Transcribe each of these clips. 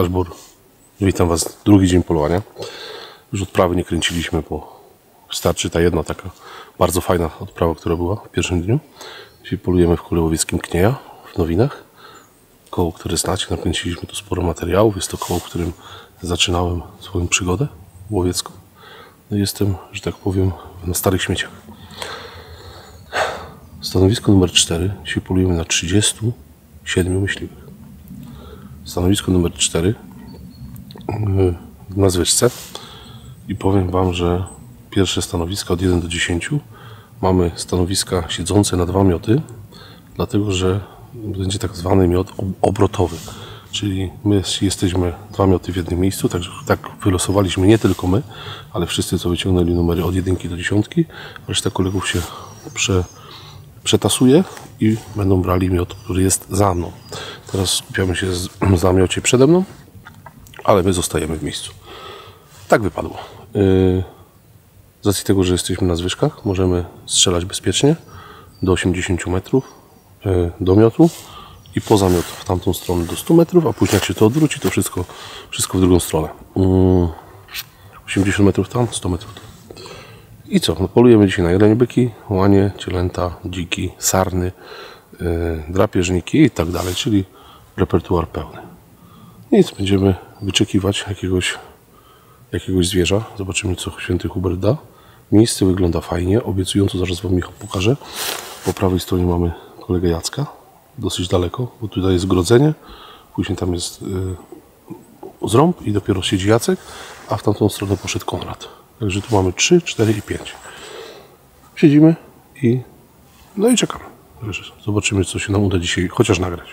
Dashboard. Witam Was, drugi dzień polowania. Już odprawy nie kręciliśmy, bo wystarczy ta jedna taka bardzo fajna odprawa, która była w pierwszym dniu. Dzisiaj polujemy w Kole Łowieckim Knieja w Nowinach. Koło, które znacie, nakręciliśmy tu sporo materiałów. Jest to koło, w którym zaczynałem swoją przygodę łowiecką. No i jestem, że tak powiem, na starych śmieciach. Stanowisko numer 4. Dzisiaj polujemy na 37 myśliwych. Stanowisko numer 4 na zwyżce i powiem Wam, że pierwsze stanowiska od 1 do 10 mamy stanowiska siedzące na 2 mioty, dlatego że będzie tak zwany miot obrotowy, czyli my jesteśmy 2 mioty w jednym miejscu, także tak wylosowaliśmy nie tylko my, ale wszyscy, co wyciągnęli numery od 1 do 10, reszta kolegów się przetasuje i będą brali miot, który jest za mną. Teraz skupiamy się za miocie przede mną, ale my zostajemy w miejscu. Tak wypadło. Z racji tego, że jesteśmy na zwyżkach, możemy strzelać bezpiecznie do 80 metrów do miotu i poza miot w tamtą stronę do 100 metrów, a później jak się to odwróci, to wszystko w drugą stronę. 80 metrów tam, 100 metrów tam. I co? No, polujemy dzisiaj na jelenie byki, łanie, cielęta, dziki, sarny, drapieżniki i tak dalej, czyli repertuar pełny. Nic, będziemy wyczekiwać jakiegoś zwierza. Zobaczymy, co święty Hubert da. Miejsce wygląda fajnie, obiecująco, zaraz Wam Michał pokażę. Po prawej stronie mamy kolegę Jacka, dosyć daleko, bo tutaj jest grodzenie, później tam jest zrąb i dopiero siedzi Jacek, a w tamtą stronę poszedł Konrad. Także tu mamy 3, 4 i 5. Siedzimy i czekamy. Zobaczymy, co się nam uda dzisiaj chociaż nagrać.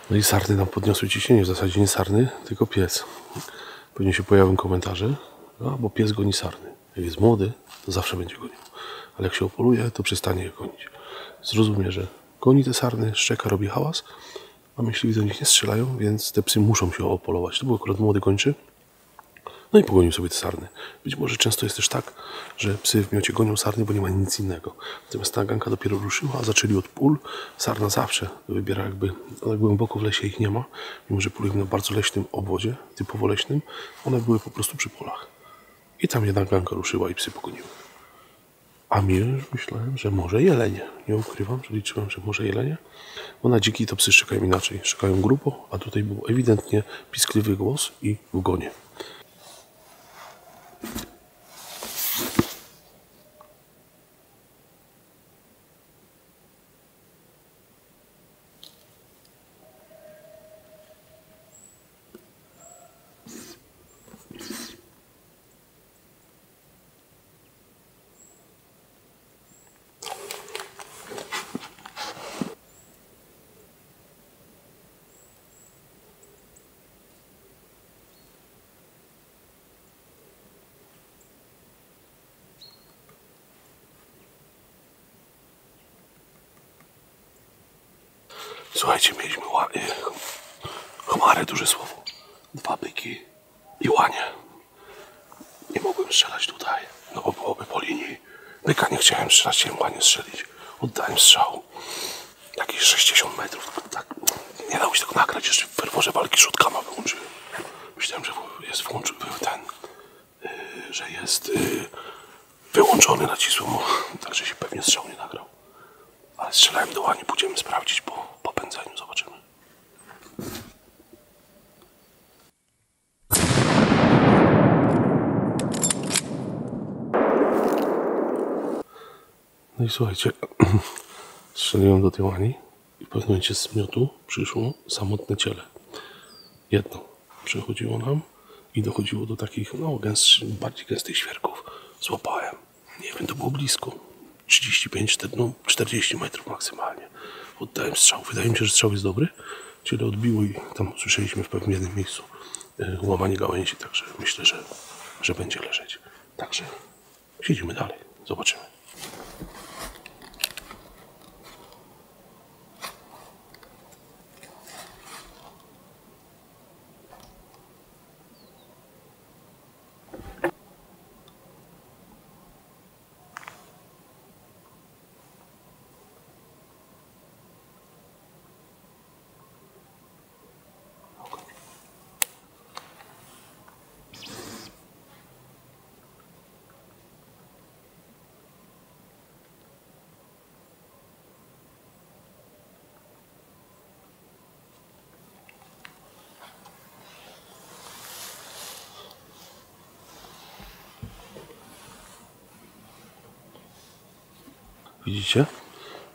No i sarny nam podniosły ciśnienie, w zasadzie nie sarny, tylko pies. Pewnie się pojawią komentarze, bo pies goni sarny. Jak jest młody, to zawsze będzie gonił. Ale jak się opoluje, to przestanie je gonić. Zrozumie, że goni te sarny, szczeka, robi hałas, a myśliwi do nich nie strzelają, więc te psy muszą się opolować. To był akurat młody kończy. No i pogonił sobie te sarny. Być może często jest też tak, że psy w miocie gonią sarny, bo nie ma nic innego. Natomiast ta ganka dopiero ruszyła, a zaczęli od pól. Sarna zawsze wybiera one głęboko w lesie ich nie ma. Mimo że polujemy na bardzo leśnym obwodzie, typowo leśnym, one były po prostu przy polach. I tam jedna ganka ruszyła i psy pogoniły. A myślałem, że może jelenie. Nie ukrywam, że liczyłem, że może jelenie. Bo na dziki to psy szczekają inaczej. Szczekają grubo, a tutaj był ewidentnie piskliwy głos i w gonie. Słuchajcie, mieliśmy chmarę, duże słowo. 2 byki i łanie. Nie mogłem strzelać tutaj, no bo byłoby po linii. Byka nie chciałem strzelać, chciałem łanie strzelić. Oddałem strzał. Jakieś 60 metrów. Tak, nie dało się tego nagrać, jeszcze w ferworze walki szotkama wyłączyłem. Myślałem, że jest że jest wyłączony, nacisłem mu, także się pewnie strzał nie nagrał. Ale strzelałem do łani, pójdziemy sprawdzić po pędzeniu, zobaczymy. No i słuchajcie, strzeliłem do tej łani i w pewnym momencie z miotu przyszło samotne ciele. Jedno przechodziło nam i dochodziło do takich bardziej gęstych świerków. Złapałem, nie wiem, to było blisko 35, 40 metrów maksymalnie. Oddałem strzał. Wydaje mi się, że strzał jest dobry. Ciele odbiło i tam usłyszeliśmy w pewnym jednym miejscu łamanie gałęzi, także myślę, że będzie leżeć. Także siedzimy dalej, zobaczymy. Widzicie?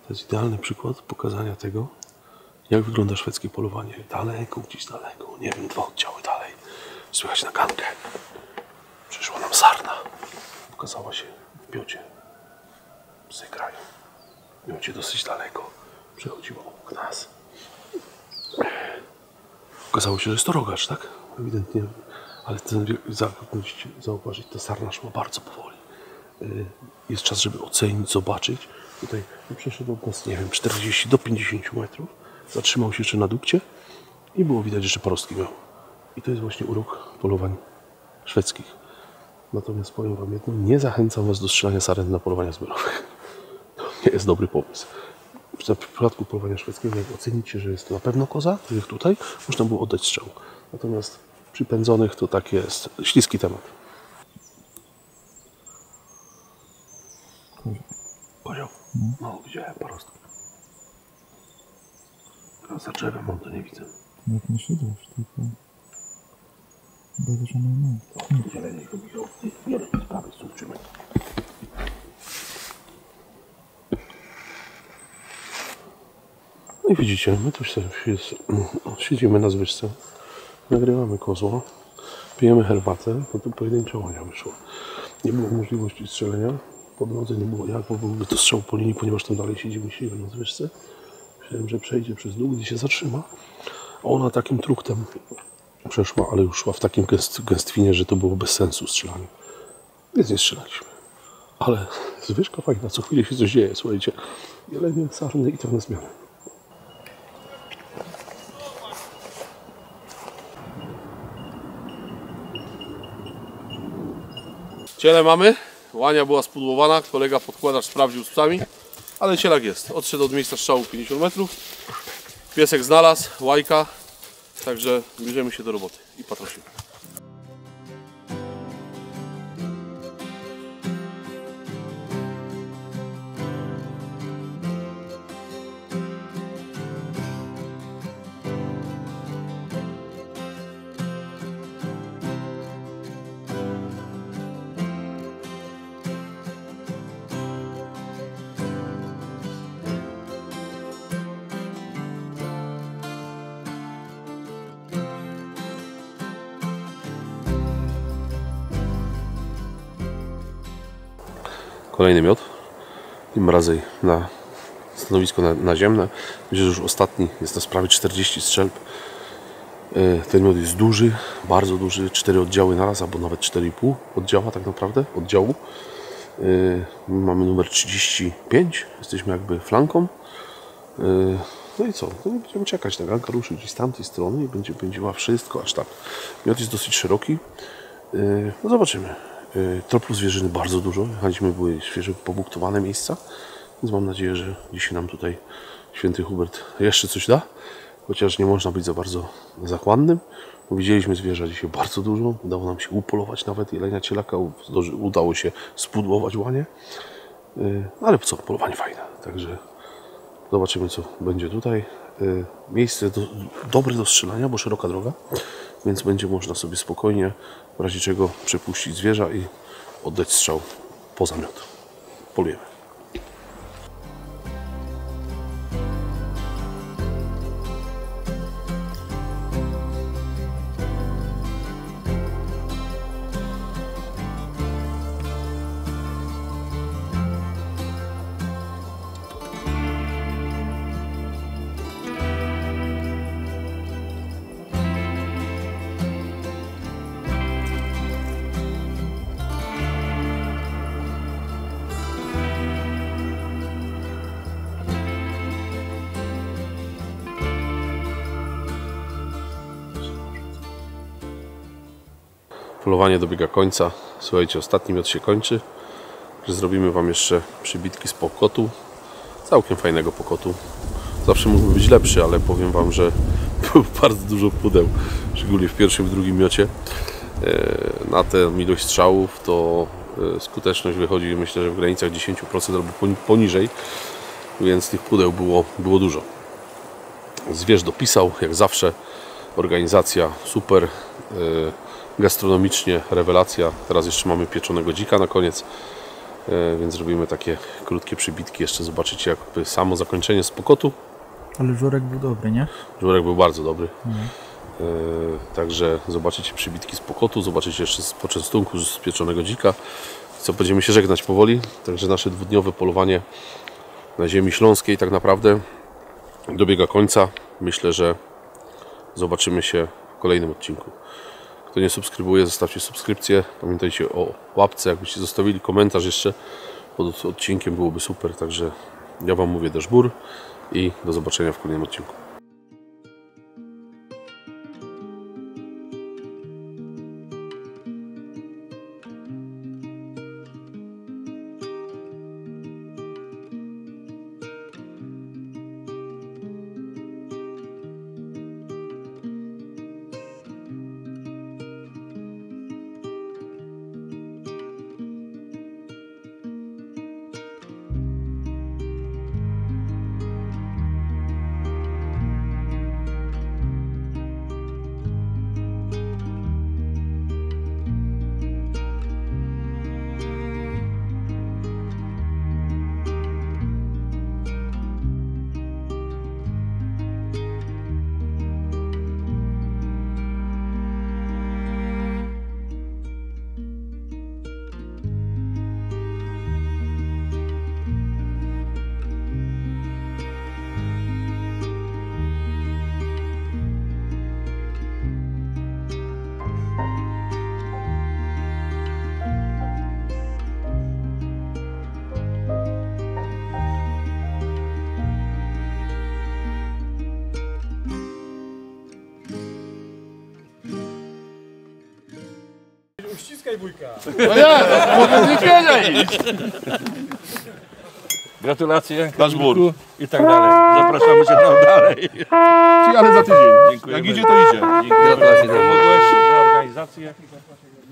To jest idealny przykład pokazania tego, jak wygląda szwedzkie polowanie. Daleko, gdzieś daleko, nie wiem, 2 oddziały dalej. Słychać nagankę. Przyszła nam sarna. Pokazała się w miocie. Psy grają. W miocie dosyć daleko. Przechodziła obok nas. Okazało się, że jest to rogacz, tak? Ewidentnie. Ale musicie zauważyć, ta sarna szła bardzo powoli. Jest czas, żeby ocenić, zobaczyć. Tutaj przeszedł od nas, nie wiem, 40 do 50 metrów. Zatrzymał się jeszcze na dukcie i było widać, że parostki miał. I to jest właśnie urok polowań szwedzkich. Natomiast powiem wam jedno, nie zachęcam was do strzelania saren na polowania zbiorowych. To nie jest dobry pomysł. W przypadku polowania szwedzkiego, jak ocenicie, że jest to na pewno koza, tak jak tutaj, można było oddać strzał. Natomiast przy pędzonych to tak jest śliski temat. Kozioł? No, widziałem parostki. Teraz za drzewem on to nie widzę. Jak nie siedzisz, tylko będziesz o mnie. Zielenie go widział. Nie, z prawej słuchczymy. No i widzicie, my tu siedzimy na zwyżce, nagrywamy kozła, pijemy herbatę, no to pojedyncza łania wyszła. Nie było możliwości strzelenia, po drodze nie było jak, bo byłby to strzał po linii, ponieważ tam dalej siedzimy na zwyżce. Myślałem, że przejdzie przez dół, gdzie się zatrzyma, a ona takim truktem przeszła, ale już szła w takim gęstwinie, że to było bez sensu strzelanie. Więc nie strzelaliśmy. Ale zwyżka fajna, co chwilę się coś dzieje, słuchajcie. Jelenie, sarny i to na zmianę. Ciele mamy, łania była spudłowana, kolega podkładacz sprawdził z psami, ale cielak jest. Odszedł od miejsca strzału 50 metrów, piesek znalazł, łajka, także bierzemy się do roboty i patrosimy. Kolejny miot, tym razem na stanowisko naziemne. Myślę, że już ostatni, jest to prawie 40 strzelb. Ten miot jest duży, bardzo duży, 4 oddziały naraz, albo nawet 4,5 oddziała tak naprawdę, oddziału. Mamy numer 35, jesteśmy jakby flanką. No i co? No będziemy czekać, ta ganka ruszy gdzieś z tamtej strony i będzie pędziła wszystko aż tak. Miot jest dosyć szeroki. No zobaczymy. Tropu zwierzyny bardzo dużo. Jechaliśmy, były świeżo pobuktowane miejsca, więc mam nadzieję, że dzisiaj nam tutaj święty Hubert jeszcze coś da, chociaż nie można być za bardzo zachłannym. Widzieliśmy zwierza dzisiaj bardzo dużo, udało nam się upolować nawet jelenia cielaka, udało się spudłować łanie, ale co, polowanie fajne, także zobaczymy co będzie tutaj. Miejsce dobre do strzelania, bo szeroka droga, więc będzie można sobie spokojnie w razie czego przepuścić zwierza i oddać strzał po zamiot. Polujemy. Polowanie dobiega końca. Słuchajcie, ostatni miot się kończy. Że zrobimy Wam jeszcze przybitki z pokotu. Całkiem fajnego pokotu. Zawsze mógłby być lepszy, ale powiem Wam, że było bardzo dużo pudeł. Szczególnie w pierwszym, w drugim miocie. Na tę ilość strzałów to skuteczność wychodzi, myślę, że w granicach 10% albo poniżej. Więc tych pudeł było dużo. Zwierz dopisał, jak zawsze. Organizacja super. Gastronomicznie rewelacja. Teraz jeszcze mamy pieczonego dzika na koniec, więc robimy takie krótkie przybitki. Jeszcze zobaczycie jakby samo zakończenie z pokotu. Ale żurek był dobry, nie? Żurek był bardzo dobry. Także zobaczycie przybitki z pokotu, zobaczycie jeszcze z poczęstunku z pieczonego dzika. Co, będziemy się żegnać powoli. Także nasze dwudniowe polowanie na ziemi śląskiej tak naprawdę dobiega końca. Myślę, że zobaczymy się w kolejnym odcinku. Kto nie subskrybuje, zostawcie subskrypcję. Pamiętajcie o łapce, jakbyście zostawili komentarz jeszcze pod odcinkiem, byłoby super. Także ja Wam mówię też bór i do zobaczenia w kolejnym odcinku. Uściskaj wujka. No ja, mogę z niedźwiedzia iść. Gratulacje. Nasz bór. I tak dalej. Zapraszamy Cię tam dalej. Ale za tydzień. Dziękuję. Jak idzie, to idzie. Gratulacje. Pomogłeś za organizację.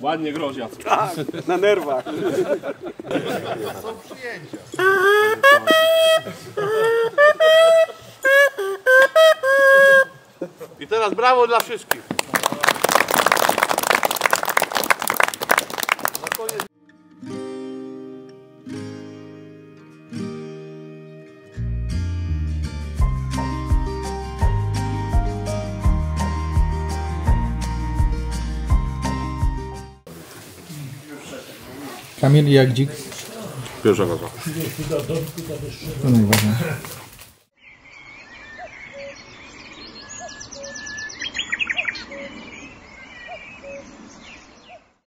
Ładnie groziac. Na nerwach. I teraz brawo dla wszystkich. Kamil, jak dzik? Pierwsza gaza. To najważniejsze.